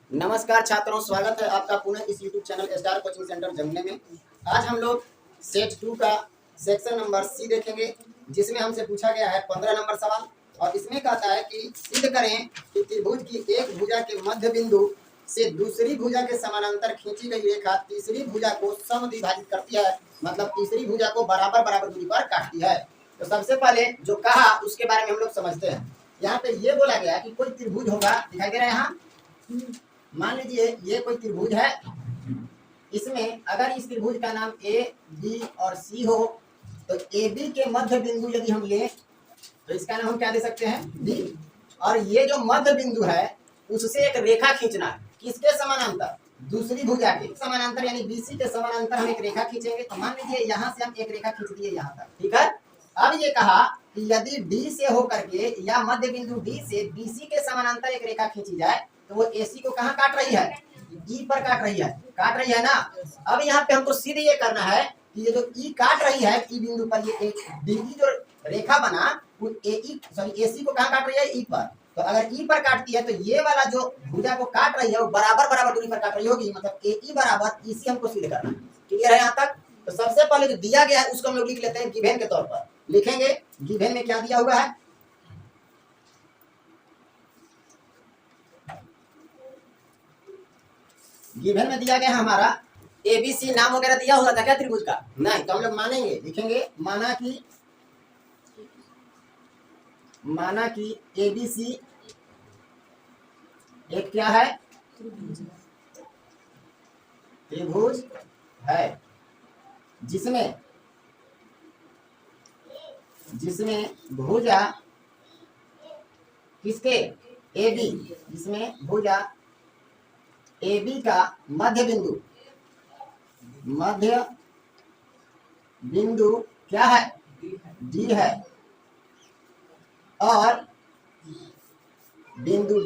नमस्कार छात्रों, स्वागत है आपका पुनः इस YouTube channel star coaching centre जमुने में। आज हम लोग सेट 2 का सेक्शन नंबर सी देखेंगे, जिसमें हमसे पूछा गया है 15 नंबर सवाल। और इसमें कहता है कि सिद्ध करें कि त्रिभुज की एक भुजा के मध्य बिंदु से दूसरी भुजा के समानांतर खींची गई रेखा तीसरी भुजा को समद्विभाजित करती है, मतलब तीसरी भुजा को बराबर बराबर दूरी पर काटती है। तो सबसे पहले जो कहा उसके बारे में हम लोग समझते हैं। यहाँ पे ये बोला गया कि कोई त्रिभुज होगा, दिखाई दे रहा है यहाँ। मान लीजिए ये कोई त्रिभुज है, इसमें अगर इस त्रिभुज का नाम ए बी और सी हो, तो ए बी के मध्य बिंदु यदि हम लें तो इसका नाम हम क्या दे सकते हैं, बी। और ये जो मध्य बिंदु है उससे एक रेखा खींचना है, किसके समानांतर, दूसरी भुजा के समानांतर, यानी बीसी के समानांतर हम एक रेखा खींचेंगे। तो मान लीजिए यहाँ से हम एक रेखा खींच दिए यहाँ तक, ठीक है। अब ये कहा कि यदि डी से होकर के या मध्य बिंदु डी से बीसी के समानांतर एक रेखा खींची जाए, तो वो एसी को कहाँ काट रही है, ई पर काट रही है ना। अब यहाँ पे हमको सीधे ये करना है कि ये जो ई काट रही है, ई बिंदु पर ये एक डीई जो रेखा बना वो एसी को कहाँ काट रही है, ई पर। तो अगर ई पर काटती है तो ये वाला जो भुजा को काट रही है वो बराबर बराबर दूरी पर काट रही होगी, मतलब ए ई बराबर इसी हमको सिद्ध करना है। क्लियर है यहाँ तक। तो सबसे पहले जो दिया गया है उसको हम लोग लिख लेते हैं, गिवन के तौर पर लिखेंगे। गिवन में क्या दिया हुआ है, गिवन में दिया गया है हमारा एबीसी, नाम वगैरह दिया हुआ था क्या त्रिभुज का, नहीं। तो हम लोग मानेंगे, लिखेंगे माना कि एबीसी एक क्या है, त्रिभुज है, जिसमें भुजा किसके, एबी, जिसमें भुजा एबी का मध्य बिंदु क्या है, डी है। और बिंदु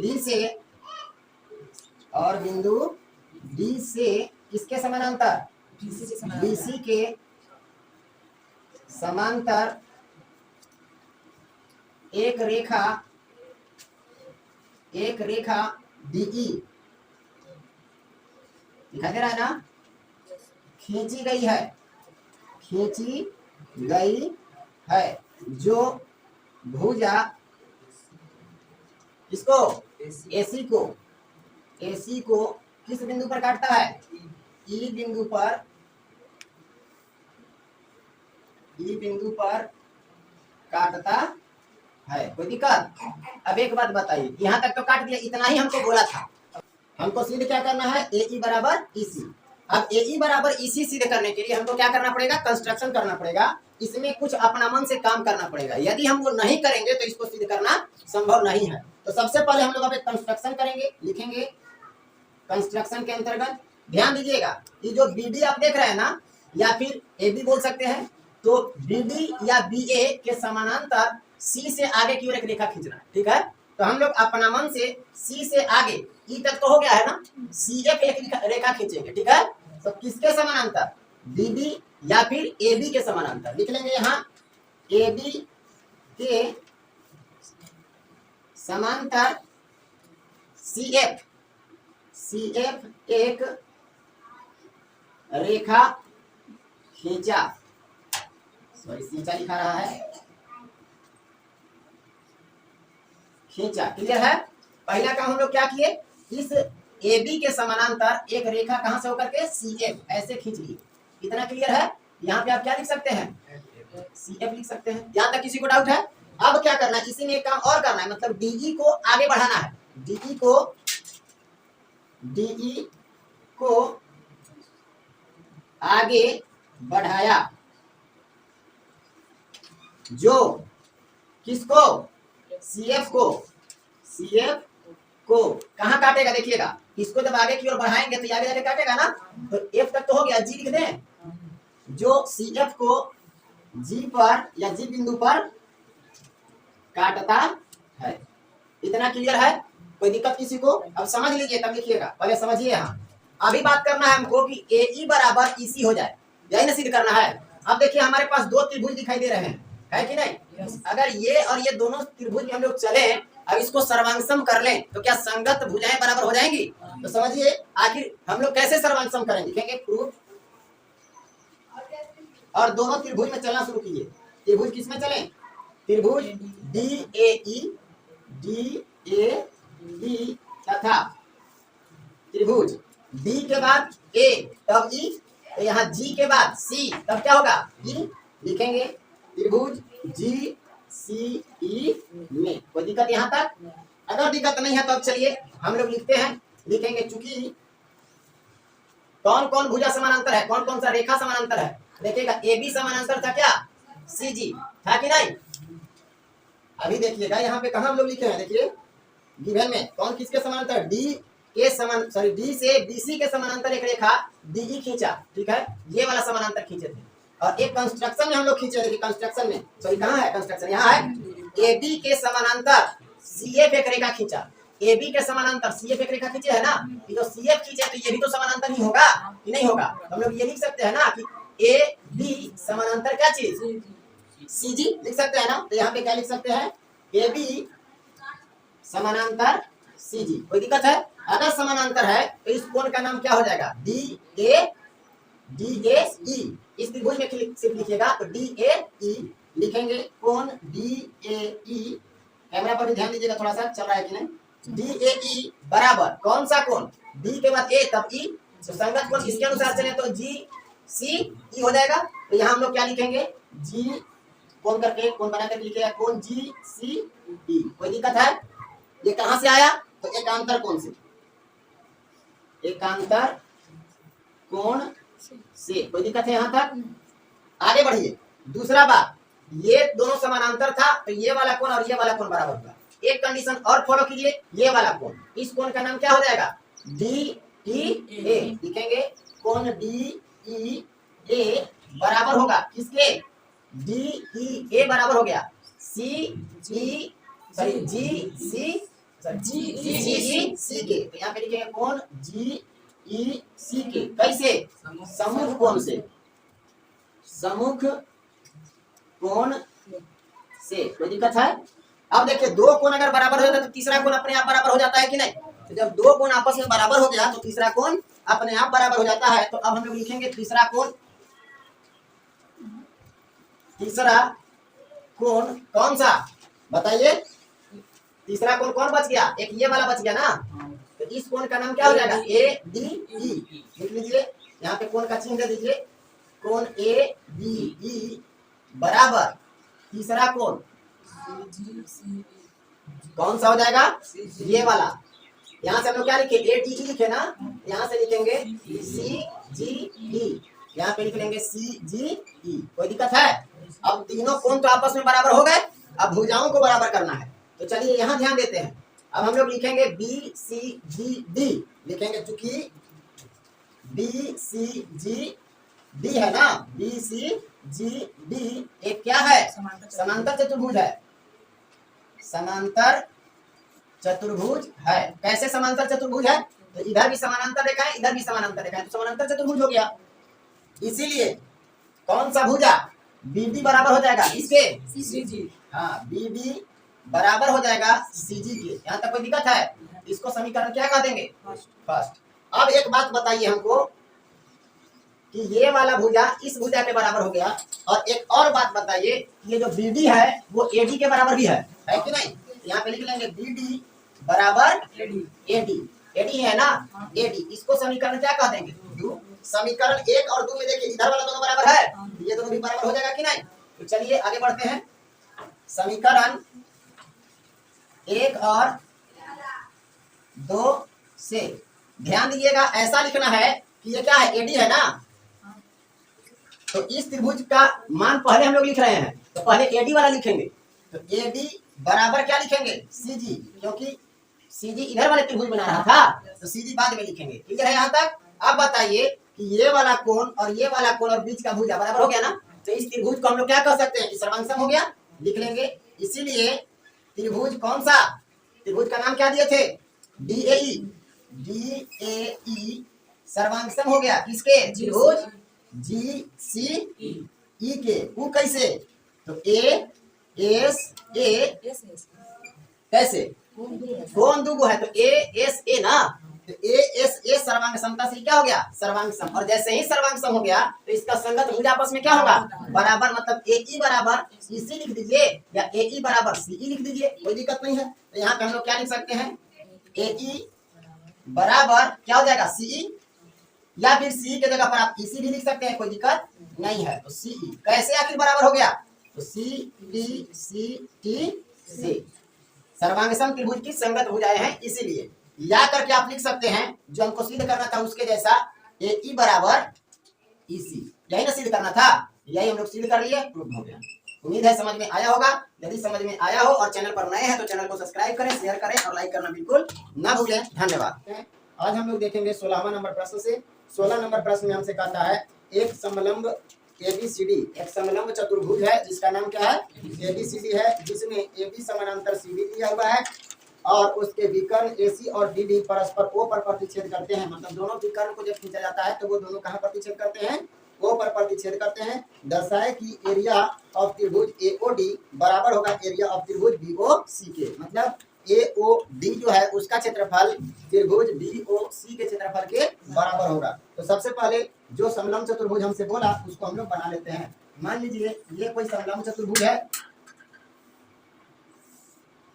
डी से किसके समानांतर, बीसी के समांतर एक रेखा डीई, दिखाई दे रहा है ना, खींची गई है, जो भुजा इसको एसी को किस बिंदु पर काटता है, ई बिंदु पर काटता है। कोई दिक्कत। अब एक बात बताइए, यहाँ तक तो काट दिया, इतना ही हमको बोला था। हमको सिद्ध क्या करना है, ए ई बराबर ईसी। अब ए ई बराबर ईसी सिद्ध करने के लिए हमको क्या करना पड़ेगा, कंस्ट्रक्शन करना पड़ेगा। इसमें कुछ अपना मन से काम करना पड़ेगा, यदि हम वो नहीं करेंगे तो इसको सिद्ध करना संभव नहीं है। तो सबसे पहले हम लोग अब एक कंस्ट्रक्शन करेंगे, लिखेंगे कंस्ट्रक्शन के अंतर्गत। ध्यान दीजिएगा कि जो बीडी आप देख रहे हैं ना, या फिर ए बी बोल सकते हैं, तो बीडी या बी ए के समानांतर सी से आगे की ओर एक रेखा खींचना है, ठीक है। तो हम लोग अपना मन से सी से आगे ई तक तो हो गया है ना, सी एफ एक रेखा खींचेंगे, ठीक है। तो किसके समानांतर, बीबी या फिर ए बी के समानांतर। लिख लेंगे यहाँ ए बी के समांतर सी एफ एक रेखा खींचा, सॉरी खींचा लिखा रहा है, खींचा। क्लियर है। पहला काम हम लोग क्या किए, इस ए बी के समानांतर एक रेखा कहां से होकर के, सी एफ, ऐसे खींच ली। इतना क्लियर है। यहाँ पे आप क्या लिख सकते हैं, सी एफ लिख सकते हैं। यहाँ तक किसी को डाउट है। अब क्या करना है, इसी में एक काम और करना है, मतलब डीई को आगे बढ़ाना है। डीई को आगे बढ़ाया, जो किसको, सीएफ को कहाँ काटेगा, देखिएगा। इसको जब आगे की ओर बढ़ाएंगे तो आगे जाके काटेगा ना। तो एफ तक तो हो गया, जी लिख दें, जो सीएफ को जी पर या जी बिंदु पर काटता है। इतना क्लियर है। कोई दिक्कत किसी को। अब समझ लीजिए, तब लिखिएगा, पहले समझिए। यहाँ अभी बात करना है हमको कि ए ई बराबर ई सी हो जाए, यही ना सिद्ध करना है। अब देखिए हमारे पास दो त्रिभुज दिखाई दे रहे हैं, है कि नहीं। अगर ये और ये दोनों त्रिभुज हम लोग चले अब इसको सर्वांगसम कर लें तो क्या संगत भुजाएं बराबर हो जाएंगी? तो समझिए आखिर हम लोग कैसे सर्वांगसम करेंगे, लिखेंगे प्रूफ और दोनों त्रिभुज में चलना शुरू कीजिए। त्रिभुज किस में चलें? त्रिभुज DAE तथा त्रिभुज D के बाद A तब E, तो यहाँ G के बाद C तब क्या होगा? E लिखेंगे त्रिभुज GCE में। कोई दिक्कत यहाँ तक? अगर दिक्कत नहीं है तो अब चलिए हम लोग लिखते हैं, लिखेंगे चूंकि कौन कौन भुजा समानांतर है, कौन कौन सा रेखा समानांतर है, देखिएगा AB समानांतर था क्या? CG था कि नहीं? अभी देखिएगा यहाँ पे कहाँ हम लोग लिखे हैं, देखिए गिवन में कौन किसके समानांतर? D से BC के समानांतर एक रेखा DE खींचा, ठीक है, ये वाला समानांतर खींचे थे। और एक कंस्ट्रक्शन में हम लोग खींचे, देखिए कंस्ट्रक्शन में, सॉरी कहाँ है कंस्ट्रक्शन, यहाँ है। AB के समानांतर CF एक रेखा खींचा, AB के समानांतर CF एक रेखा खींचे है ना, ये तो CF खींचे तो ये भी तो समानांतर ही होगा कि नहीं होगा? हम लोग ये लिख सकते हैं ना कि AB समानांतर क्या चीज? CG लिख सकते हैं ना। तो यहाँ पे क्या लिख सकते हैं? AB समानांतर CG। कोई दिक्कत है? अगर समानांतर है तो इस कोण का नाम क्या हो जाएगा? DAE। इस त्रिभुज में सिर्फ लिखिएगा तो DAE लिखेंगे, कोण DAE। कैमरा पर भी ध्यान दीजिएगा, थोड़ा सा चल रहा है कि नहीं। DAE बराबर कौन सा कोण? D के बाद A तब E, तो संगत कोण इसके अनुसार चले तो GCE हो जाएगा। तो यहाँ हम लोग क्या लिखेंगे? G कोण करके, कोण बना करके लिखेगा कोण GCE। कोई दिक्कत है? ये कहां से आया? तो एकांतर कोण से, एकांतर कोण से। कोई दिक्कत है यहाँ तक? आगे बढ़िए। दूसरा बात, ये दोनों समानांतर था तो ये वाला कोण और ये वाला कोण बराबर होगा। एक कंडीशन और फॉलो कीजिए, ये वाला कोण, इस कोण का नाम क्या हो जाएगा? DEA लिखेंगे, कोण DEA बराबर होगा किसके? DEA बराबर हो गया GEC के। तो यहाँ पे लिखेंगे कोण GEC के। कैसे? सम्मुख कोण से, सम्मुख कोण से। कोई दिक्कत है? अब देखिए दो कोण अगर बराबर हो जाता है तो तीसरा कोण अपने आप बराबर हो जाता है कि नहीं? तो जब दो कोण आपस में बराबर हो गया तो तीसरा कोण अपने आप बराबर हो जाता है। तो अब हम लोग लिखेंगे तीसरा कोण, तीसरा कोण कौन सा बताइए? तीसरा कोण कौन बच गया? एक ये वाला बच गया ना, तो इस कोण का नाम क्या हो जाएगा? ADE लिख लीजिए, यहाँ पे कोण का चिन्ह दे दीजिए, कोण ADE बराबर तीसरा कोण कौन सा हो जाएगा? ये वाला। यहाँ से हम लोग क्या लिखे? ADE लिखे ना, यहाँ से लिखेंगे CGE, यहाँ पे लिख लेंगे CGE। कोई दिक्कत है? अब तीनों कोण तो आपस में बराबर हो गए, अब भुजाओं को बराबर करना है। तो चलिए यहाँ ध्यान देते हैं। अब हम लोग लिखेंगे BCGD लिखेंगे, चूंकि BCGD है ना, BCGD एक क्या है? समांतर चतुर्भुज है, समांतर चतुर्भुज है। कैसे समांतर चतुर्भुज है? तो इधर भी समानांतर रेखा है, इधर भी समानांतर रेखा है, तो समानांतर चतुर्भुज हो गया। इसीलिए कौन सा भुजा? BD बराबर हो जाएगा इसके CG। हाँ, BD बराबर हो जाएगा CG के। यहाँ तक कोई दिक्कत है? इसको समीकरण क्या कह देंगे? फर्स्ट। अब एक बात बताइए हमको कि ये वाला भुजा इस भुजा के बराबर हो गया, और एक और बात बताइए, ये जो BD है वो AD के बराबर भी है कि नहीं? यहाँ पे लिख लेंगे BD बराबर AD है ना, AD। इसको समीकरण क्या कह देंगे? समीकरण 1 और 2 में देखिए इधर वाला दोनों बराबर है, ये दोनों भी बराबर हो जाएगा कि नहीं? तो चलिए आगे बढ़ते हैं। समीकरण 1 और 2 से ध्यान दीजिएगा, ऐसा लिखना है कि ये क्या है? AD है ना, तो इस त्रिभुज का मान पहले हम लोग लिख रहे हैं, तो पहले AD वाला लिखेंगे। तो AD बराबर क्या लिखेंगे? CG, क्योंकि CG इधर वाले त्रिभुज बना रहा था, तो CG बाद में लिखेंगे। क्लियर है यहाँ तक? अब बताइए कि ये वाला कोण और ये वाला कोण और बीच का भुजा बराबर हो गया ना, तो इस त्रिभुज को हम लोग क्या कह सकते हैं? सर्वांगसम हो गया, लिख लेंगे। इसीलिए त्रिभुज कौन सा? त्रिभुज का नाम क्या दिए थे? DAE सर्वांगसम हो गया किसके? त्रिभुज GCE के। वो कैसे? तो कैसे? कौन दुगो है? तो ए एस ए ना, तो ए एस ए सर्वांग समता से क्या हो गया? सर्वांग सम। और जैसे ही सर्वांग सम हो गया तो इसका संगत भुज आपस में क्या होगा? बराबर। मतलब ए ई बराबर इसी लिख दीजिए या ए ई बराबर सी ई लिख दीजिए, कोई दिक्कत नहीं है। तो यहाँ पे हम लोग क्या लिख सकते हैं? ए ई बराबर क्या हो जाएगा? सी ई, या फिर सी के जगह पर आप इसी भी लिख सकते हैं, कोई दिक्कत नहीं है। तो सी ई कैसे आखिर बराबर हो गया? तो सी टी सी सर्वांग सम त्रिभुज की संगत भुजाएं हैं, इसीलिए या करके आप लिख सकते हैं जो हमको सिद्ध करना था उसके जैसा, ए ई बराबर ई सी। यही ना सिद्ध करना था, यही हम लोग सिद्ध कर लिए, प्रूफ हो गया। उम्मीद है समझ में आया होगा। यदि समझ में आया हो और चैनल पर नए हैं तो चैनल को सब्सक्राइब करें, शेयर करें और लाइक करना बिल्कुल ना भूलें। धन्यवाद। आज हम लोग देखेंगे 16वां नंबर प्रश्न से। 16 नंबर प्रश्न में हमसे कहता है एक समलंब ABCD, एक समलंब चतुर्भुज है जिसका नाम क्या है? ABCD है, जिसमें AB समानांतर CD दिया हुआ है और उसके विकर्ण AC और DD परस्पर O पर प्रतिच्छेद करते हैं। मतलब दोनों विकर्ण को जब खींचा जाता है तो वो दोनों कहाँ प्रतिच्छेद करते हैं? O पर प्रतिच्छेद करते हैं। दर्शाए कि एरिया ऑफ त्रिभुज AOD बराबर होगा एरिया ऑफ त्रिभुज BOC के। मतलब AOD जो है उसका क्षेत्रफल त्रिभुज BOC के क्षेत्रफल के बराबर होगा। तो सबसे पहले जो समलंब चतुर्भुज हमसे बोला उसको हम लोग बना लेते हैं। मान लीजिए ये कोई समलंब चतुर्भुज है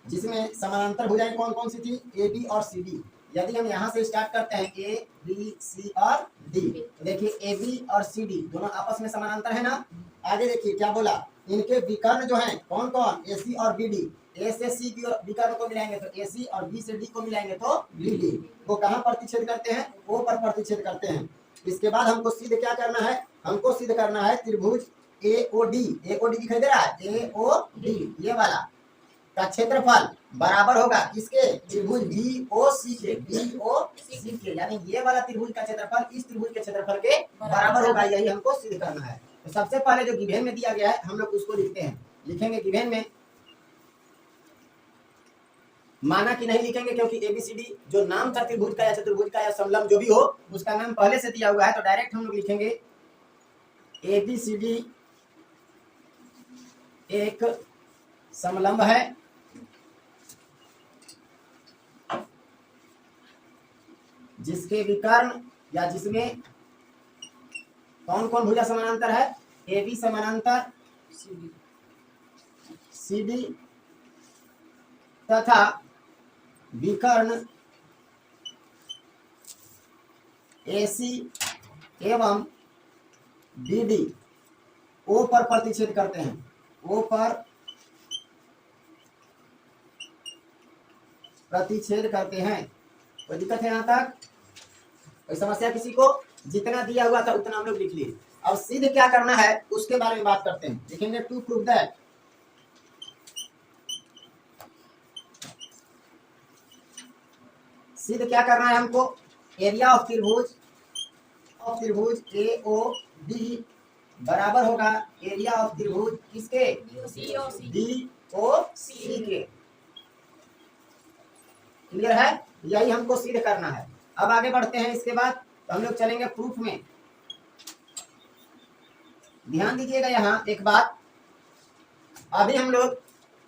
जिसमें समानांतर भुजाएं कौन कौन सी थी? AB और CD। यदि हम यहाँ से स्टार्ट करते हैं A B C और D, तो देखिए AB और CD दोनों आपस में समानांतर है ना। आगे देखिए क्या बोला, इनके विकर्ण जो हैं कौन कौन? AC और BD। A से C की विकर्ण को मिलाएंगे तो AC और B से D को मिलाएंगे तो BD। वो कहाँ प्रतिच्छेद करते हैं? O पर प्रतिच्छेद करते हैं। इसके बाद हमको सिद्ध क्या करना है? हमको सिद्ध करना है त्रिभुज AOD। AOD दिखाई दे रहा है? AOD ये वाला का क्षेत्रफल बराबर होगा किसके? त्रिभुज BOC के। BOC के यानी ये वाला त्रिभुज का क्षेत्रफल इस त्रिभुज के क्षेत्रफल के बराबर होगा। यही हमको सिद्ध करना है। तो सबसे पहले जो गिवेन में दिया गया है हम लोग उसको लिखते हैं। लिखेंगे गिवेन में, माना कि नहीं लिखेंगे क्योंकि ABCD जो नाम था त्रिभुज का या चतुर्भुज का या समलंब जो भी हो उसका नाम पहले से दिया हुआ है, तो डायरेक्ट हम लोग लिखेंगे ABCD एक समलंब है जिसके विकर्ण या जिसमें कौन कौन भुजा समानांतर है? AB समानांतर CD तथा विकर्ण AC एवं BD O पर प्रतिच्छेद करते हैं। O पर प्रतिच्छेद करते हैं। कोई दिक्कत है यहाँ तक? कोई समस्या किसी को? जितना दिया हुआ था उतना हम लोग लिख लिए। अब सिद्ध क्या करना है उसके बारे में बात करते हैं। देखेंगे टू प्रूव दैट सिद्ध क्या करना है हमको? एरिया ऑफ त्रिभुज AOD बराबर होगा एरिया ऑफ त्रिभुज किसके? BOC के। क्लियर है? यही हमको सिद्ध करना है। अब आगे बढ़ते हैं। इसके बाद तो हम लोग चलेंगे प्रूफ में। ध्यान दीजिएगा यहाँ एक बात, अभी हम लोग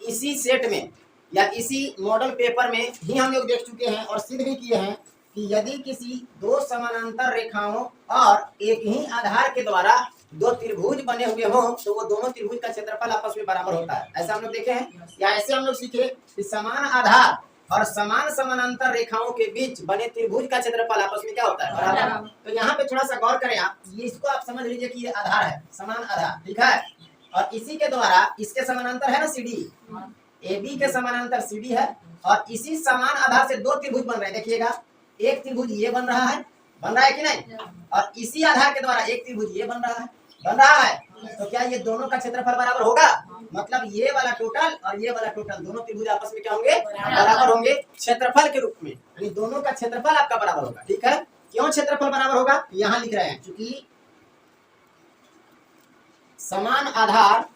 इसी सेट में या इसी मॉडल पेपर में ही हम लोग देख चुके हैं और सिद्ध भी किए हैं कि यदि किसी दो समानांतर रेखाओं और एक ही आधार के द्वारा दो त्रिभुज बने हुए हों तो वो दोनों त्रिभुज का क्षेत्रफल आपस में बराबर होता है। ऐसा हम लोग देखे हैं या ऐसे हम लोग सीखे कि समान आधार और समान समानांतर रेखाओं के बीच बने त्रिभुज का क्षेत्रफल आपस में क्या होता है? बराबर। तो यहाँ पे थोड़ा सा गौर करें आप, ये इसको आप समझ लीजिए कि ये आधार है, समान आधार, ठीक है। और इसी के द्वारा इसके समानांतर है ना CD, AB के समानांतर CD है और इसी समान आधार से दो त्रिभुज बन रहे हैं। देखिएगा एक त्रिभुज ये बन रहा है कि नहीं, और इसी आधार के द्वारा एक त्रिभुज ये बन रहा है। तो क्या ये दोनों का क्षेत्रफल बराबर होगा? मतलब ये वाला टोटल और ये वाला टोटल दोनों त्रिभुज आपस में क्या होंगे? बराबर होंगे क्षेत्रफल के रूप में, यानी दोनों का क्षेत्रफल आपका बराबर होगा। ठीक है, क्यों क्षेत्रफल बराबर होगा? यहाँ लिख रहे हैं क्योंकि समान आधार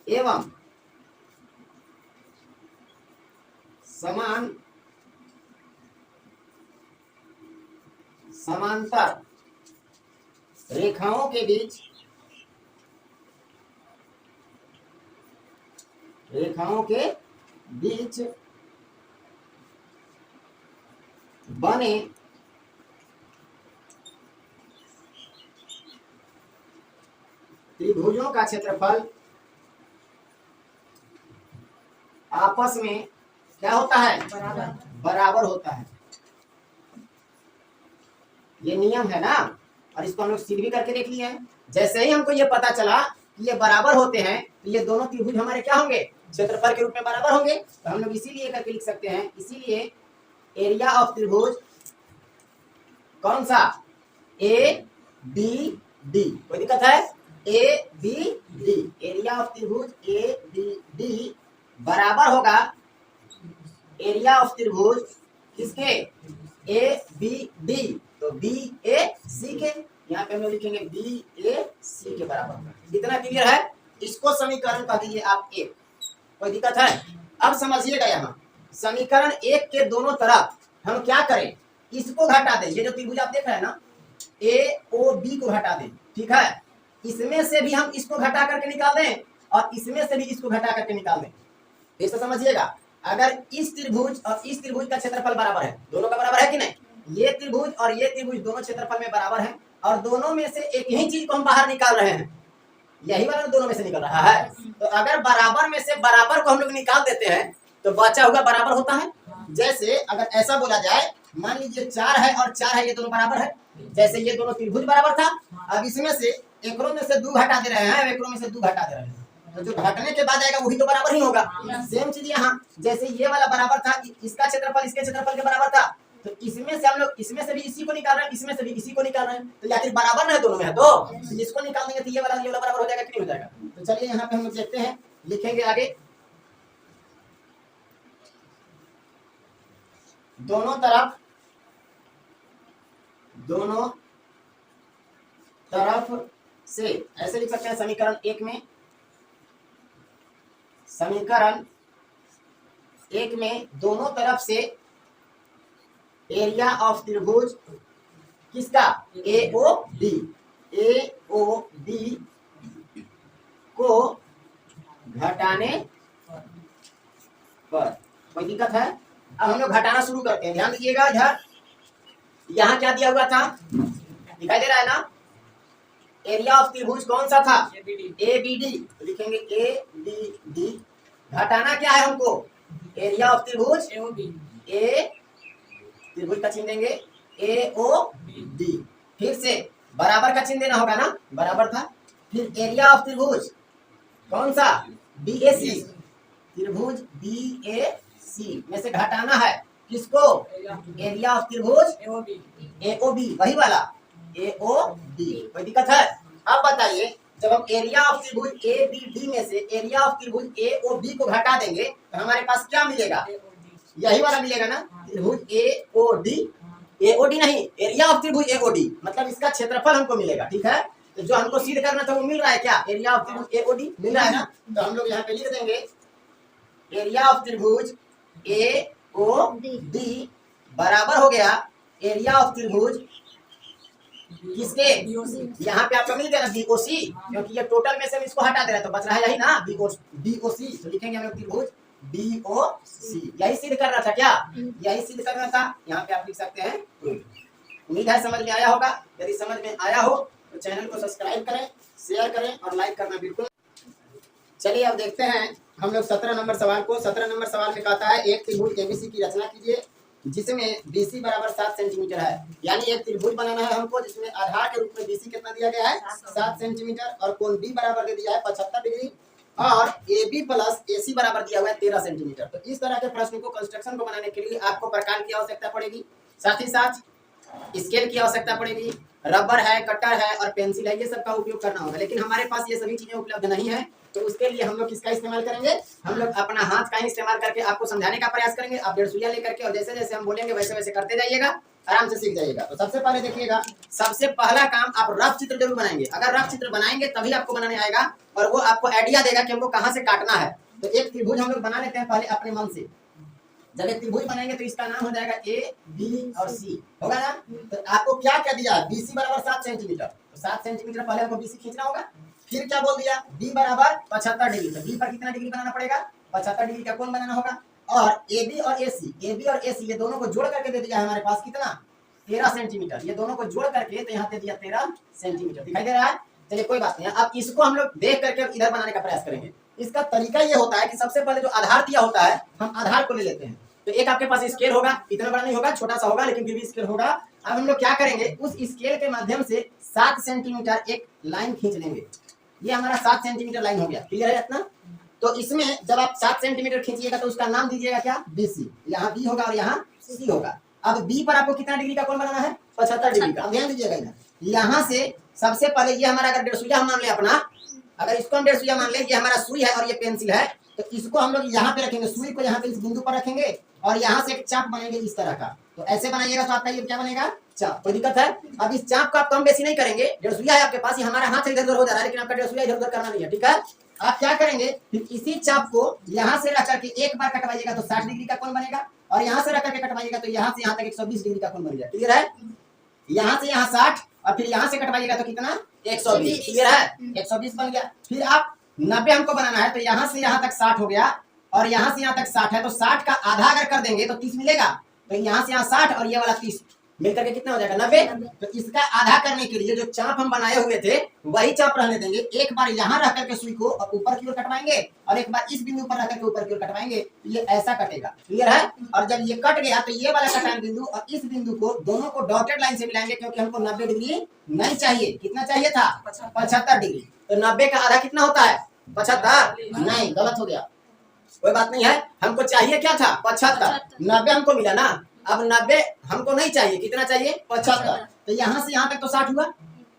एवं समान समांतर रेखाओं के बीच रेखाओं के बीच बने त्रिभुजों का क्षेत्रफल आपस में क्या होता है? बराबर होता है। ये नियम है ना, और इसको हम लोग सिद्ध भी करके देख लिए हैं। जैसे ही हमको ये पता चला कि ये बराबर होते हैं तो ये दोनों त्रिभुज हमारे क्या होंगे? क्षेत्रफल के रूप में बराबर होंगे। तो हम लोग इसीलिए करके लिख सकते हैं, इसीलिए एरिया ऑफ त्रिभुज कौन सा? A B D. कोई दिक्कत है? A B D, area of त्रिभुज ए बी डी बराबर होगा एरिया ऑफ त्रिभुज किसके? A B D. तो बी ए सी के, यहाँ पे हम लोग लिखेंगे बी ए सी के बराबर होगा। कितना क्लियर है? इसको समीकरण कह दीजिए आप एक। कोई दिक्कत है? अब समझिएगा, यहाँ समीकरण एक के दोनों तरफ हम क्या करें? इसको घटा दें। ये जो त्रिभुज आप देख रहे हैं ना, ए ओ बी को घटा दें, ठीक है? इसमें से भी हम इसको घटा करके निकाल दें और इसमें से भी इसको घटा करके निकाल दें। फिर से समझिएगा, अगर इस त्रिभुज और इस त्रिभुज का क्षेत्रफल बराबर है, दोनों का बराबर है कि नहीं? ये त्रिभुज और ये त्रिभुज दोनों क्षेत्रफल में बराबर है और दोनों में से एक ही चीज को हम बाहर निकाल रहे हैं, यही वाला दोनों में से निकल रहा है। तो अगर बराबर में से बराबर को हम लोग निकाल देते हैं तो बचा हुआ बराबर होता है। जैसे अगर ऐसा बोला जाए, मान लीजिए 4 है और 4 है, ये दोनों बराबर है। जैसे ये दोनों त्रिभुज बराबर था, अब इसमें से एकरों में से 2 घटा दे रहे हैं, एकरों में से 2 घटा दे रहे हैं, तो जो घटने के बाद आएगा वही तो बराबर ही होगा। सेम चीज यहाँ, जैसे ये वाला बराबर था, इसका क्षेत्रफल इसके क्षेत्रफल के बराबर था, तो इसमें से हम लोग इसमें से भी इसी को निकाल रहे हैं, इसमें से भी इसी को निकाल रहे हैं, तो आखिर बराबर ना दोनों में है। तो इसको निकाल देंगे तो ये वाला बराबर हो जाएगा कि नहीं हो जाएगा? तो चलिए यहाँ पे हम लोग देखते हैं, लिखेंगे आगे। दोनों तरफ से ऐसे लिख सकते हैं समीकरण एक में, समीकरण एक में दोनों तरफ से एरिया ऑफ त्रिभुज किसका? ए ओ डी को घटाने पर। कोई दिक्कत है? अब हम लोग घटाना शुरू करते हैं। ध्यान दीजिएगा, इधर यहाँ क्या दिया हुआ था, दिखाई दे रहा है ना? एरिया ऑफ त्रिभुज कौन सा था? A B D. तो लिखेंगे ए बी डी। घटाना क्या है हमको? एरिया ऑफ त्रिभुज ए, त्रिभुज का चिन्ह देंगे ए ओ डी। फिर से बराबर का चिन्ह देना होगा ना, बराबर था। फिर एरिया ऑफ त्रिभुज कौन सा? बी ए सी। त्रिभुज बी ए सी में से घटाना है किसको? एरिया ऑफ त्रिभुज ए ओ बी, वही वाला ए ओ डी। कोई दिक्कत है? अब बताइए, जब हम एरिया ऑफ त्रिभुज ए बी डी में से एरिया ऑफ त्रिभुज ए ओ बी को घटा देंगे तो हमारे पास क्या मिलेगा? यही वाला मिलेगा ना, त्रिभुज ए ओ डी। ए ओ डी नहीं, एरिया ऑफ त्रिभुज ए ओ डी, मतलब इसका क्षेत्रफल हमको मिलेगा, ठीक है? तो जो हमको सिद्ध करना था वो मिल रहा है क्या? एरिया ऑफ त्रिभुज ए ओ डी मिल रहा है ना। तो हम लोग यहाँ पे लिख देंगे एरिया ऑफ त्रिभुज ए ओ डी बराबर हो गया एरिया ऑफ त्रिभुज किसके? यहाँ पे आपको मिल गया ना बी ओ सी, क्योंकि ये टोटल में से हम इसको हटा दे रहे हैं तो बच रहा है यही ना बी ओ सी। तो लिखेंगे हम लोग त्रिभुज बी ओ सी। यही सिद्ध करना था क्या? यही सिद्ध करना था। यहाँ पे आप लिख सकते हैं। उम्मीद है समझ में आया होगा। यदि समझ में आया हो तो चैनल को सब्सक्राइब करें, शेयर करें और लाइक करना बिल्कुल। चलिए अब देखते हैं हम लोग 17 नंबर सवाल को। 17 नंबर सवाल में कहता है एक त्रिभुज एबीसी की रचना कीजिए जिसमें बीसी बराबर 7 सेंटीमीटर है। यानी एक त्रिभुज बनाना है हमको जिसमें आधार के रूप में बीसी कितना दिया गया है? 7 सेंटीमीटर, और कोण बी बराबर दे दिया है 75 डिग्री, और ए बी प्लस ए सी बराबर दिया हुआ है 13 सेंटीमीटर। तो इस तरह के प्रश्न को, कंस्ट्रक्शन को बनाने के लिए आपको प्रकार की आवश्यकता पड़ेगी, साथ ही साथ स्केल की आवश्यकता पड़ेगी, रबर है, कटर है और पेंसिल है, ये सब का उपयोग करना होगा। लेकिन हमारे पास ये सभी चीजें उपलब्ध नहीं है, तो उसके लिए हम लोग किसका इस्तेमाल करेंगे? हम लोग अपना हाथ का ही इस्तेमाल करके आपको समझाने का प्रयास करेंगे। आप 1.5 सुइया लेकर के, और जैसे जैसे हम बोलेंगे वैसे वैसे करते जाइएगा, आराम से सीख जाइएगा। तो सबसे पहले देखिएगा, सबसे पहला काम आप रफ चित्र जरूर बनाएंगे। अगर रफ चित्र बनाएंगे तभी आपको बनाने आएगा, और वो आपको आइडिया देगा कि हमको कहाँ से काटना है। तो एक त्रिभुज हम लोग बना लेते हैं पहले अपने मन से। जब एक त्रिभुज बनाएंगे तो इसका नाम हो जाएगा ए बी और सी, होगा ना? तो आपको क्या क्या दिया? बीसी बराबर 7 सेंटीमीटर, तो 7 सेंटीमीटर पहले हमको बीसी खींचना होगा। फिर क्या बोल दिया? बी बराबर 75 डिग्री, तो बी पर कितना डिग्री बनाना पड़ेगा? 75 डिग्री का कोण बनाना होगा। और AB और AC ये दोनों को जोड़ करके दे दिया है हमारे पास कितना 13 सेंटीमीटर। ये दोनों को जोड़ करके तो यहाँ पे दिया 13 सेंटीमीटर दिखाई दे रहा है। चलिए कोई बात नहीं, अब इसको हम लोग देख करके इधर बनाने का प्रयास करेंगे। इसका तरीका ये होता है कि सबसे पहले जो आधार दिया होता है हम आधार को ले लेते हैं। तो एक आपके पास स्केल होगा, इतना बड़ा नहीं होगा, छोटा सा होगा लेकिन फिर भी स्केल होगा। अब हम लोग क्या करेंगे, उस स्केल के माध्यम से 7 सेंटीमीटर एक लाइन खींच लेंगे। ये हमारा 7 सेंटीमीटर लाइन हो गया, क्लियर है इतना। तो इसमें जब आप 7 सेंटीमीटर खींचिएगा तो उसका नाम दीजिएगा क्या, BC। यहाँ B होगा और यहाँ C होगा। अब B पर आपको कितना डिग्री का कोण बनाना है, 75 डिग्री का। अब ध्यान दीजिएगा इधर, यहाँ से सबसे पहले ये हमारा अगर 1.5 सुइया हम मान ले अपना, अगर इसको हम 1.5 सुइया मान ले, ये हमारा सुई है और ये पेंसिल है, तो इसको हम लोग यहाँ पे रखेंगे, सुई को यहाँ पे इस बिंदु पर रखेंगे और यहाँ से एक चाप बनेंगे इस तरह का। तो ऐसे बनाइएगा तो आपका ये क्या बनेगा, चाप। कोई दिक्कत है। अब इस चाप को आप कम बेसी नहीं करेंगे, 1.5 सुइया है आपके पास, ये हमारा हाथ से इधर उधर हो जा रहा है लेकिन आपका 1.5 सुइया इधर उधर करना नहीं है, ठीक है। आप क्या करेंगे, फिर इसी चाप को यहाँ से रख करके एक बार कटवाइएगा तो 60 डिग्री का कोण बनेगा, और यहाँ से रख करके कटवाइएगा तो यहाँ से यहाँ तक 120 डिग्री का कोण बन जाएगा, क्लियर है। यहाँ से यहाँ 60 और फिर यहाँ से कटवाइएगा तो कितना 120, क्लियर है, 120 बन गया। फिर आप 90 हमको बनाना है, तो यहाँ से यहाँ तक 60 हो गया और यहाँ से यहाँ तक 60 है, तो 60 का आधा अगर कर देंगे तो 30 मिलेगा। तो यहाँ से यहाँ 60 और ये वाला 30 मिलकर के कितना हो जाएगा 90। तो इसका आधा करने के लिए जो चाप हम बनाए हुए थे वही चाप रहने देंगे। एक बार यहाँ रख करके सुई को ऊपर की ओर कटवाएंगे और एक बार इस बिंदु पर रख करके ऊपर की ओर कटवाएंगे, ये ऐसा कटेगा, क्लियर है। और जब ये कट गया तो ये वाला कटान बिंदु और इस बिंदु को दोनों को डॉटेड लाइन से मिलाएंगे, क्योंकि हमको 90 डिग्री नहीं चाहिए। कितना चाहिए था, 75 डिग्री। तो 90 का आधा कितना होता है, 75। नहीं, गलत हो गया, कोई बात नहीं है। हमको चाहिए क्या था, 75। 90 हमको मिला ना, अब 90 हमको नहीं चाहिए, कितना चाहिए, 75। तो यहाँ से यहाँ तक तो 60 हुआ,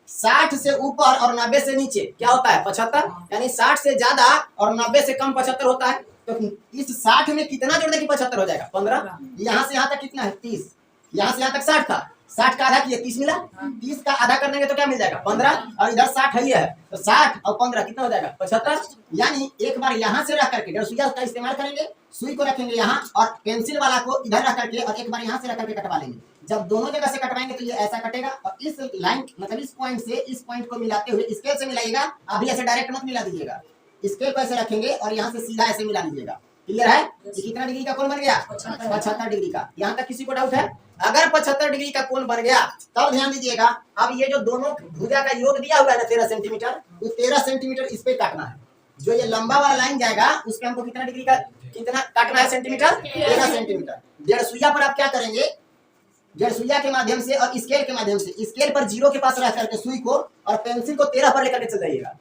60 से ऊपर और 90 से नीचे क्या होता है 75, यानी 60 से ज्यादा और 90 से कम 75 होता है। तो इस 60 में कितना जोड़ दे कि 75 हो जाएगा, 15। यहाँ से यहाँ तक कितना है 30, यहाँ से यहाँ तक 60 था, 60 का आधा किया 30 मिला, 30 का आधा कर देंगे तो क्या मिल जाएगा 15, और इधर 60 है, तो 60 और 15 कितना हो जाएगा 75। यानी एक बार यहाँ से रख करके 1.5 सुइया का इस्तेमाल करेंगे, सुई को रखेंगे यहाँ और पेंसिल वाला को इधर रख करके और एक बार यहाँ से रख करके कटवा लेंगे। जब दोनों जगह से कटवाएंगे तो ये ऐसा कटेगा, और इस लाइन मतलब इस पॉइंट से इस पॉइंट को मिलाते हुए स्केल से मिलाइएगा। अभी ऐसे डायरेक्ट मत मिला दीजिएगा, स्केल को ऐसे रखेंगे और यहाँ से सीधा ऐसे मिला लीजिएगा, क्लियर है। ये कितना डिग्री का कोण बन गया, 75 डिग्री का। यहाँ तक किसी को डाउट है, अगर 75 डिग्री का कोण बन गया तब ध्यान दीजिएगा, अब ये जो दोनों भुजा का योग दिया हुआ है ना 13 सेंटीमीटर, वो 13 सेंटीमीटर इस पे काटना है। जो ये लंबा वाला लाइन जाएगा उसके हमको कितना डिग्री का कितना काटना है सेंटीमीटर, 13 सेंटीमीटर। 1.5 सुइया पर आप क्या करेंगे, 1.5 सुइया के माध्यम से और स्केल के माध्यम से, स्केल पर 0 के पास रख करके सुई को और पेंसिल को 13 पर लेकर के चल जाइएगा।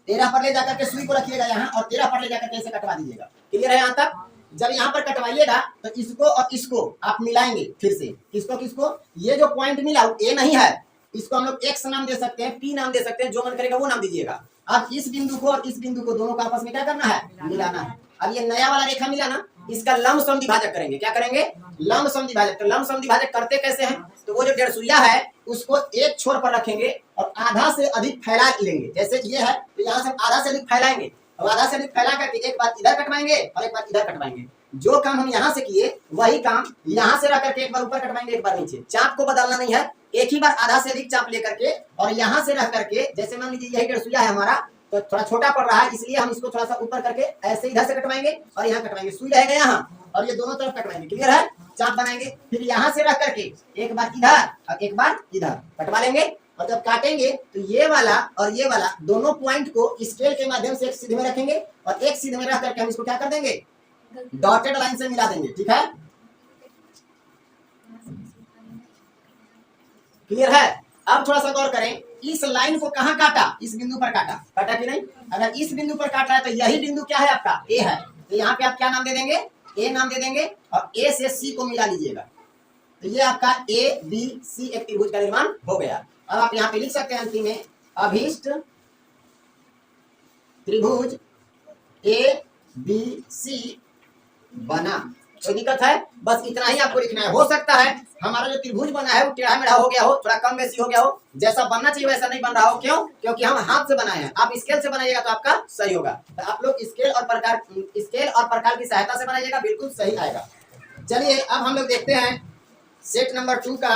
13 पर ले जाकर के सुई को रखिएगा यहाँ और 13 पर ले जाकर के ऐसे कटवा दीजिएगा, क्लियर है यहाँ तक। जब यहाँ पर कटवाइएगा तो इसको और इसको आप मिलाएंगे फिर से, किसको किसको, ये जो पॉइंट मिला ए नहीं है, इसको हम लोग x नाम दे सकते हैं, p नाम दे सकते हैं, जो मन करेगा वो नाम दीजिएगा। अब इस बिंदु को और इस बिंदु को दोनों को आपस में क्या करना है, मिलाना है। अब ये नया वाला रेखा मिला ना, इसका लंब समद्विभाजक करेंगे। क्या करेंगे, लंब समद्विभाजक। तो लंब समद्विभाजक करते कैसे हैं, तो वो जो 1.5 सुइया है उसको एक छोर पर रखेंगे और आधा से अधिक फैला लेंगे। जैसे ये है तो यहाँ से आधा से अधिक फैलाएंगे और आधा से अधिक फैला करके एक बार इधर कटवाएंगे और एक बार इधर कटवाएंगे। जो काम हम यहाँ से किए वही काम यहाँ से रख करके एक बार ऊपर कटवाएंगे, एक बार नीचे। चाप को बदलना नहीं है, एक ही बार आधा से अधिक चाप लेकर के और यहाँ से रख करके, जैसे मान लीजिए यही 1.5 सुइया है हमारा, तो थोड़ा छोटा पड़ रहा है इसलिए हम इसको थोड़ा सा ऊपर करके ऐसे इधर से कटवाएंगे और यहाँ कटवाएंगे, सुई रहेगा यहाँ और ये दोनों तरफ कटवाएंगे, क्लियर है। चाप बनाएंगे, फिर यहाँ से रख करके एक बार इधर और एक बार इधर कटवा लेंगे, और जब काटेंगे तो ये वाला और ये वाला दोनों पॉइंट को स्केल के माध्यम से एक सीधे में रखेंगे और एक सीधे में रख करके हम इसको क्या कर देंगे, डॉटेड लाइन से मिला देंगे, ठीक है, क्लियर है। अब थोड़ा सा गौर करें, इस लाइन को कहाँ काटा, इस बिंदु पर काटा, काटा कि नहीं। अगर इस बिंदु पर काटा है तो यही बिंदु क्या है आपका ए है, तो यहाँ पे आप क्या नाम दे देंगे, ए नाम दे देंगे और ए से सी को मिला लीजिएगा, तो ये आपका ए बी सी एक त्रिभुज का निर्माण हो गया। अब आप यहाँ पे लिख सकते हैं अंतिम में, अभीष्ट त्रिभुज ए बी सी बना। कोई दिक्कत है, बस इतना ही आपको लिखना है। हो सकता है हमारा जो त्रिभुज बना है वो टेढ़ा मेढ़ा हो गया हो, थोड़ा कम बेसी हो गया हो, जैसा बनना चाहिए वैसा नहीं बन रहा हो। क्यों, क्योंकि हम हाथ से बनाए हैं। आप स्केल से बनाइएगा तो आपका सही होगा। तो आप लोग स्केल और प्रकार की सहायता से बनाइएगा, बिल्कुल सही आएगा। चलिए अब हम लोग देखते हैं सेट नंबर 2 का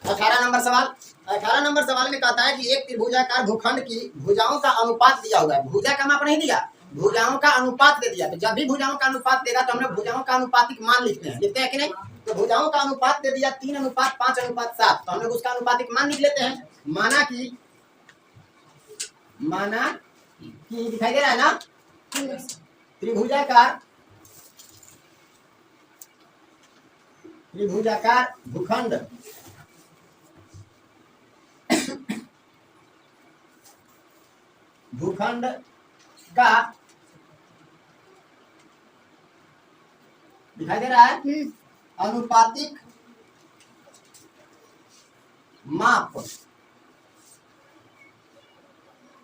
18 नंबर सवाल। 18 नंबर सवाल में कहता है कि एक त्रिभुजाकार भूखंड की भुजाओं का अनुपात दिया हुआ है। भुजा का माप नहीं दिया, भुजाओं का अनुपात दे दिया। तो जब भी भुजाओं का अनुपात देगा तो हम लोग भुजाओं का अनुपातिक मान लिखते हैं कि नहीं। तो भुजाओं का अनुपात दे दिया 3:5:7, तो हम लोग उसका अनुपातिक मान लिख लेते हैं। माना कि दिखाई दे रहा है ना, त्रिभुजाकार भूखंड का दिखाई दे रहा है अनुपातिक माप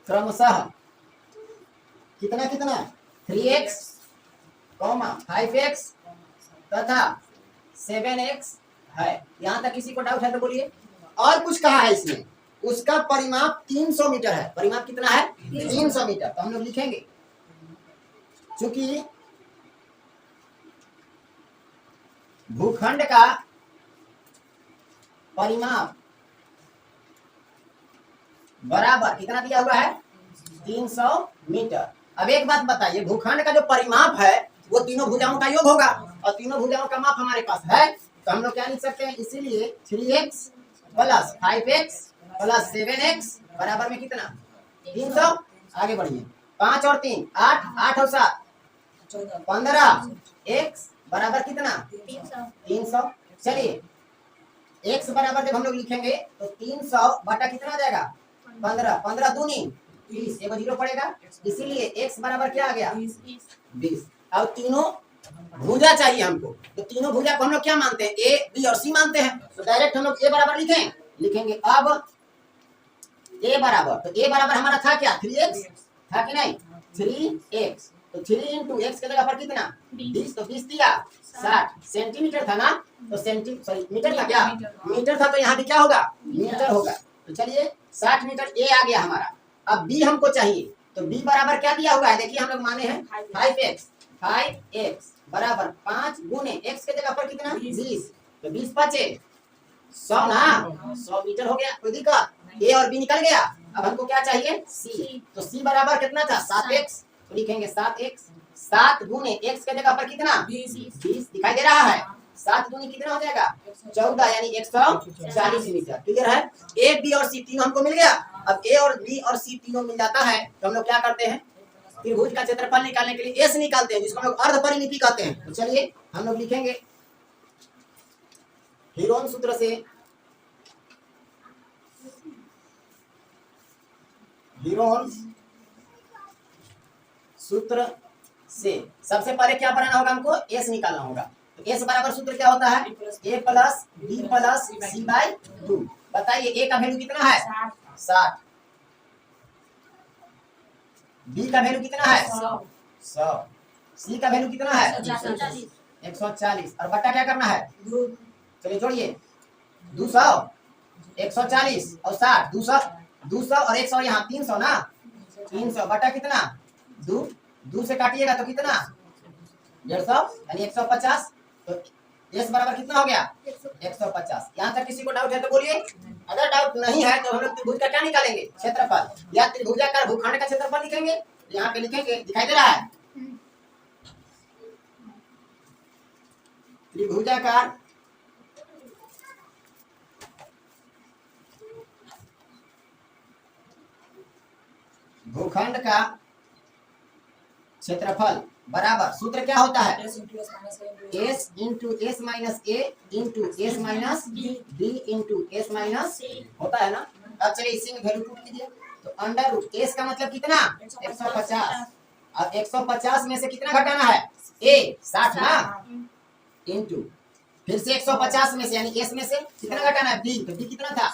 क्रमशः कितना 3x, 5x तथा 7x है। यहाँ तक किसी को डाउट है तो बोलिए। और कुछ कहा है इसमें, उसका परिमाप 300 मीटर है। परिमाप कितना है? 300 मीटर। तो हम लोग लिखेंगे चूंकि भूखंड का परिमाप बराबर कितना दिया हुआ है? 300 मीटर। अब एक बात बताइए, भूखंड का जो परिमाप है वो तीनों भुजाओं का योग होगा, और तीनों भुजाओं का माप हमारे पास है, तो हम लोग क्या लिख सकते हैं? इसीलिए 3x plus 5x plus 7x बराबर में कितना? 300। आगे बढ़िए, 5 और 3 8, 8 और 7 15, x बराबर कितना? 300। चलिए x बराबर जब हम लोग लिखेंगे तो 300 बटा कितना आ जाएगा? 15, 15 दूनी 20, एगो जीरो पड़ेगा, इसीलिए x बराबर क्या आ गया? 20। अब तीनों भुजा चाहिए हमको, तो तीनों भुजा को हम लोग क्या मानते हैं? a, b और c मानते हैं। तो डायरेक्ट हम लोग a बराबर लिखेंगे। अब a बराबर, तो a बराबर हमारा था क्या? 3x था कि नहीं? 3x, तो 3 इंटू x के जगह पर कितना? 20, तो 20 दिया 60 सेंटीमीटर था ना, तो मीटर था क्या? मीटर था, तो यहाँ भी क्या होगा? मीटर होगा। तो चलिए 60 मीटर a आ गया हमारा। अब b हमको चाहिए, तो b बराबर क्या दिया हुआ है? देखिए हम लोग माने हैं 5x बराबर 5 गुने x के जगह पर कितना? 20, तो 20 5 100 ना, 100 मीटर हो गया। कोई दिक्कत? a और b निकल गया। अब हमको क्या चाहिए? c, तो c बराबर कितना था? 7x, तो लिखेंगे 7x। 7 गुने x के जगह पर कितना? 20 दिखाई दे रहा है। 7 गुने कितना हो जाएगा? 14, यानी 140 मीटर। क्लियर है? a, b और c तीनों हमको मिल गया। अब a और b और c तीनों मिल जाता है तो हम लोग क्या करते हैं? त्रिभुज का क्षेत्रफल निकालने के लिए s निकालते हैं, जिसको हम लोग अर्ध परिमिति कहते हैं। तो चलिए हम लोग लिखेंगे हीरोन सूत्र से सबसे पहले क्या बनाना होगा? हमको s निकालना होगा। तो s बराबर सूत्र क्या होता है? a plus b plus c by 2। बताइए a का वैल्यू कितना है? 60। b का वैल्यू कितना है? 100। c का वैल्यू कितना है? 140। और बट्टा क्या करना है? चलिए जोड़िए, 200 140 और 60, 200 और 100, यहाँ 300 ना, 300 बटा कितना? 2 से काटिएगा तो कितना? 150, यानी 150। तो s बराबर कितना हो गया? 150। यहाँ तक किसी को डाउट है तो बोलिए। अगर डाउट नहीं है तो हम लोग त्रिभुज का क्या निकालेंगे? क्षेत्रफल, या त्रिभुजाकार भूखंड का क्षेत्रफल लिखेंगे। यहाँ पे लिखेंगे, दिखाई दे रहा है त्रिभुजाकार भूखंड का क्षेत्रफल बराबर सूत्र क्या होता है? s into S minus A into S minus B into S minus होता है ना। अब चलिए इसी में वैल्यू पुट कीजिए। तो अंडर रूट एस का मतलब कितना? 150। अब 150 में से कितना घटाना है? a 60 ना, इंटू फिर से 150 में से, यानी एस में से कितना घटाना है? b, तो b कितना था?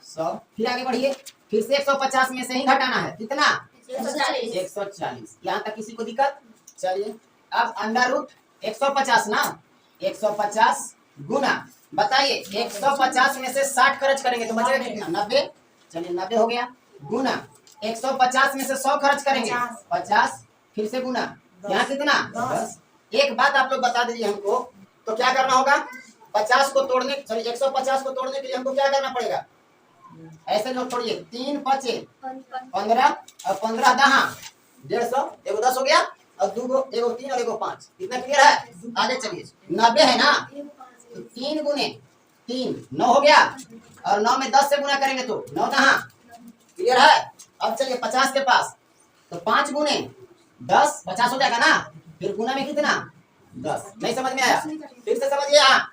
100। फिर आगे बढ़िए, फिर से 150 में से ही घटाना है, कितना? 140। यहाँ तक किसी को दिक्कत? चलिए अब अंडर रूट 150 ना, 150 गुना, बताइए 150 में से 60 खर्च करेंगे तो बचेगा कितना? 90। चलिए 90 हो गया, गुना 150 में से 100 खर्च करेंगे 50, फिर से गुना, यहाँ कितना? 10। एक बात आप लोग बता दीजिए हमको, तो क्या करना होगा? 50 को तोड़ने, चलिए 150 को तोड़ने के लिए हमको क्या करना पड़ेगा? ऐसे लोग तोड़िए, 3 5 15 और 15 10 150, एगो 10 हो गया और 2 गो, एगो 3 और एगो 5। इतना क्लियर है? आगे चलिए, 90 है ना, तो 3 गुने 3 9 हो गया और 9 में 10 से गुना करेंगे तो 9 कहाँ? क्लियर है? अब चलिए 50 के पास, तो 5 गुने 10 50 हो जाएगा ना, फिर गुना में कितना? 10। नहीं समझ में आया? फिर से समझिए, यहाँ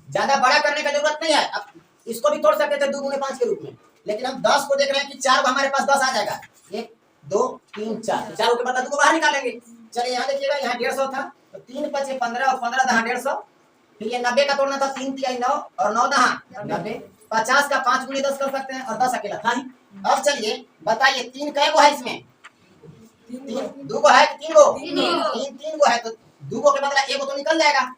ज्यादा बड़ा करने का जरूरत नहीं है। अब इसको भी तोड़ सकते थे 2 गुने 5 के रूप में, लेकिन हम 10 को देख रहे हैं कि 4 हमारे पास 10 आ जाएगा। 1 2 3 4, 4 के बाद 2 को बाहर निकालेंगे। चलिए यहाँ देखिएगा, यहाँ 150 था तो 3 5 15 और 15 दहा 150, फिर ये 90 का तोड़ना था, 3 3 9 और 9 दहा 90। 50 का 5 गुने 10 कर सकते हैं और 10 अकेला था ही। अब चलिए बताइए 3 कै गो है इसमें? 3 2 गो है कि 3 गो? 3 गो है, तो 2 गो के बदला एगो तो निकल जाएगा,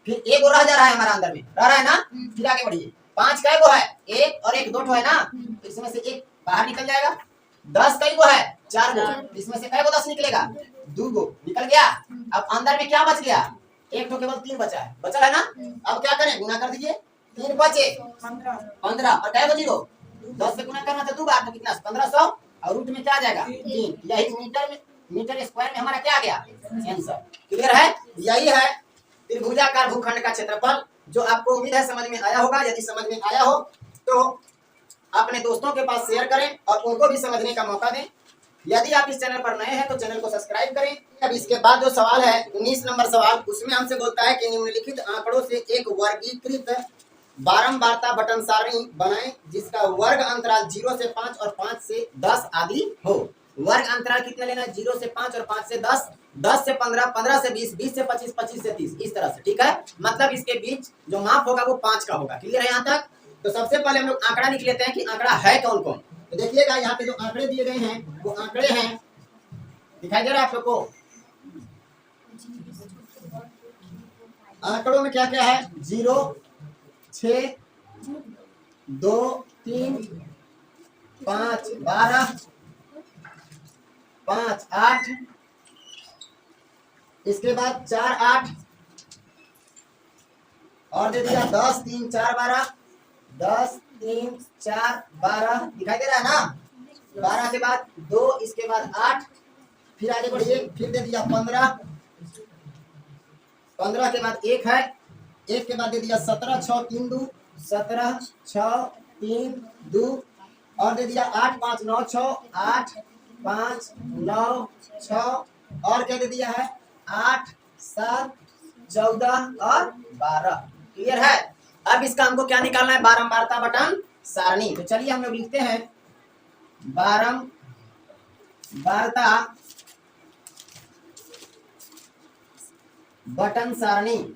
फिर एगो रह जा रहा है हमारा अंदर में, रह रहा है ना। फिर आगे बढ़िए, 5 कै गो है? 1 और 1 2 ठो है ना, तो इसमें से 1 बाहर निकल जाएगा। 10 कै गो है? 4 गो, इसमें से कै गो 10 निकलेगा? 2 गो निकल गया। अब अंदर में क्या बच गया? 1 ठो केवल 3 बचा है, बचा है ना। अब क्या करें? गुना कर दीजिए, 3 बचे 15 और कै गो 0? 10 से गुना करना था 2 बार, तो कितना? 1500 और रूट में क्या आ जाएगा? 3। यही मीटर स्क्वायर में हमारा क्या आ गया? आंसर। क्लियर है? यही है त्रिभुजाकार भूखंड का क्षेत्रफल, जो आपको उम्मीद है समझ में आया होगा। यदि समझ में आया हो तो अपने दोस्तों के पास शेयर करें और उनको भी समझने का मौका दें। यदि आप इस चैनल पर नए हैं तो चैनल को सब्सक्राइब करें। अब इसके बाद जो सवाल है 19 नंबर सवाल, उसमें हमसे बोलता है कि निम्नलिखित आंकड़ों से एक वर्गीकृत बारंबारता बटन सारणी बनाएं जिसका वर्ग अंतराल 0 से 5 और 5 से 10 आदि हो। वर्ग अंतराल कितना लेना है? 0 से 5 और 5 से 10, 10 से 15, 15 से 20, 20 से 25, 25 से 30, इस तरह से। ठीक है, मतलब इसके बीच जो माप होगा वो 5 का होगा। क्लियर है यहाँ तक? तो सबसे पहले हम लोग आंकड़ा लिख लेते हैं कि आंकड़ा है कौन कौन। तो देखिएगा यहाँ पे जो आंकड़े दिए गए हैं वो आंकड़े हैं, दिखाई दे रहा है आप लोग को? आंकड़ों में क्या क्या है? 0 6 2 3 5 12 5 8, इसके बाद 4 8 और दे दिया 10 3 4 12, 10 3 4 12, दिखाई दे रहा है ना। 12 के बाद 2, इसके बाद 8, फिर आगे बढ़िए, फिर दे दिया 15, 15 के बाद 1 है, 1 के बाद दे दिया 17 6 3 2, 17 6 3 2 और दे दिया 8 5 9 6, 8 5 9 6 और क्या दे दिया है? 8 7 14 और 12। क्लियर है? अब इसका हमको क्या निकालना है? बारंबारता बटन सारणी। तो चलिए हम लोग लिखते हैं बारंबारता बटन सारणी।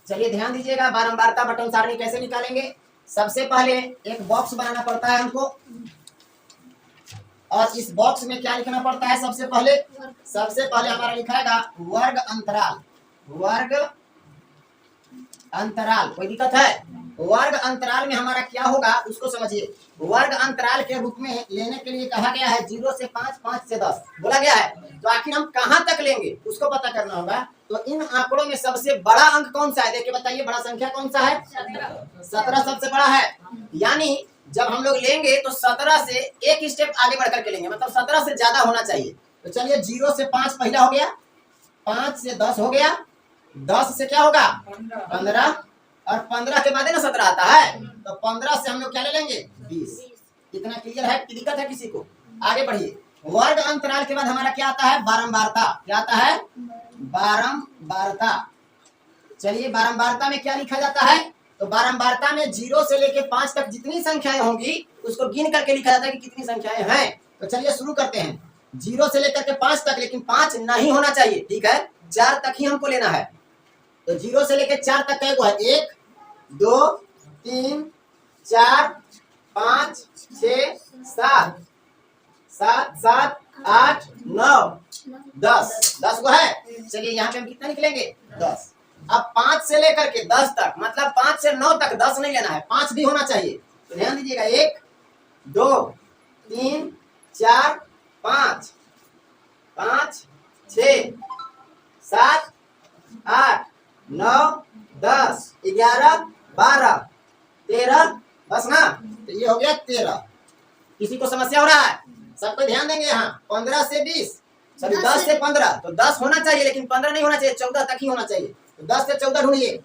चलिए ध्यान दीजिएगा, बारंबारता बटन सारणी कैसे निकालेंगे। सबसे पहले एक बॉक्स बनाना पड़ता है हमको, और इस बॉक्स में क्या लिखना पड़ता है? सबसे पहले हमारा लिखाएगा वर्ग अंतराल। वर्ग अंतराल, कोई दिक्कत है? वर्ग अंतराल में हमारा क्या होगा उसको समझिए। वर्ग अंतराल के रूप में लेने के लिए कहा गया है 0 से 5, 5 से 10 बोला गया है। तो आखिर हम कहां तक लेंगे उसको पता करना होगा। तो इन आंकड़ों में सबसे बड़ा अंक कौन सा है? देखिए बताइए, बड़ा संख्या कौन सा है? 17 सबसे बड़ा है। यानी जब हम लोग लेंगे तो 17 से एक स्टेप आगे बढ़कर के लेंगे, मतलब 17 से ज्यादा होना चाहिए। तो चलिए 0 से 5 पहला हो गया, 5 से 10 हो गया, 10 से क्या होगा? 15 और 15 के बाद है ना 17 आता है, तो 15 से हम लोग क्या ले लेंगे? 20। इतना क्लियर है कि दिक्कत है किसी को? आगे बढ़िए, वर्ग अंतराल के बाद हमारा क्या आता है? बारंबारता। क्या आता है? बारंबारता। चलिए बारंबारता में क्या लिखा जाता है? तो बारंबारता में 0 से लेके 5 तक जितनी संख्याएं होंगी उसको गिन करके लिखा जाता है कि कितनी संख्याएं हैं। तो चलिए शुरू करते हैं 0 से लेकर के 5 तक, लेकिन 5 नहीं होना चाहिए, ठीक है? 4 तक ही हमको लेना है। तो 0 से लेकर 4 तक क्या है? 1 2 3 4 5 6 7 7 7 8 9 10 गो है। चलिए यहाँ पे हम कितना निकलेंगे? 10। अब 5 से लेकर के 10 तक, मतलब 5 से 9 तक 10 नहीं लेना है, 5 भी होना चाहिए। तो ध्यान दीजिएगा, 1 2 3 4 5 5 6 7 8 9 10 11 12 13 बस ना। तो ये हो गया 13। किसी को समस्या हो रहा है? सबको ध्यान देंगे यहाँ। 15 से 20 सॉरी 10 से 15 तो 10 होना चाहिए, लेकिन 15 नहीं होना चाहिए, 14 तक ही होना चाहिए। तो 10 से 14 ढूंढिए।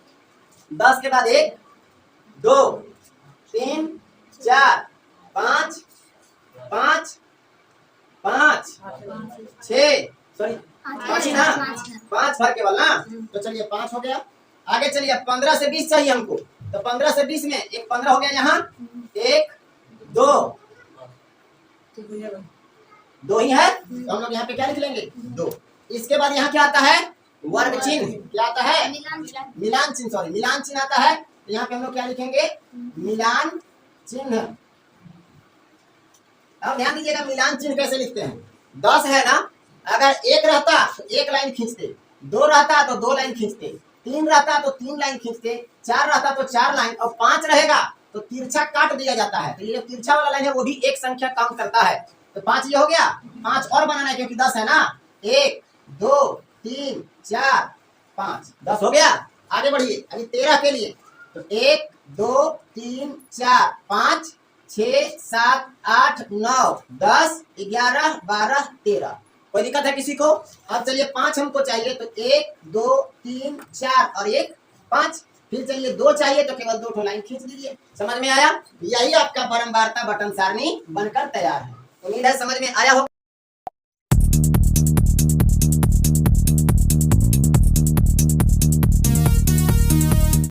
10 के बाद 1 2 3 4 5 5 5 6 सॉरी 5 ही ना, 5 भर केवल ना। तो चलिए 5 हो गया। आगे चलिए 15 से 20 चाहिए हमको। तो 15 से 20 में एक 15 हो गया यहाँ, 1 2 2 ही है, तो हम लोग यहाँ पे क्या लिख लेंगे 2। इसके बाद यहाँ क्या आता है, वर्ग चिन्ह। क्या आता है, मिलान चिन्ह, सॉरी मिलान चिन्ह आता है। तो यहाँ पे हम लोग क्या लिखेंगे, मिलान चिन्ह। अब ध्यान दीजिएगा मिलान चिन्ह कैसे लिखते हैं। 10 है ना, अगर 1 रहता तो 1 लाइन खींचते, 2 रहता तो 2 लाइन खींचते, 3 रहता तो 3 लाइन खींचते, 4 रहता तो 4 लाइन, और 5 रहेगा तो तिरछा काट दिया जाता है। तो ये जो तिरछा वाला लाइन है वो भी एक संख्या काउंट करता है। तो 5 ये हो गया, 5 और बनाना है क्योंकि 10 है ना। 1 2 3 4 5 10 हो गया। आगे बढ़िए अभी 13 के लिए। तो 1 2 3 4 5 6 7 8 9 10 11 12 13। कोई दिक्कत है किसी को। अब चलिए 5 हमको चाहिए, तो 1 2 3 4 और 1 5। फिर चलिए 2 चाहिए तो केवल 2 लाइन खींच लीजिए। समझ में आया। यही आपका बारंबारता बटन सारणी बनकर तैयार है। उम्मीद है समझ में आया हो।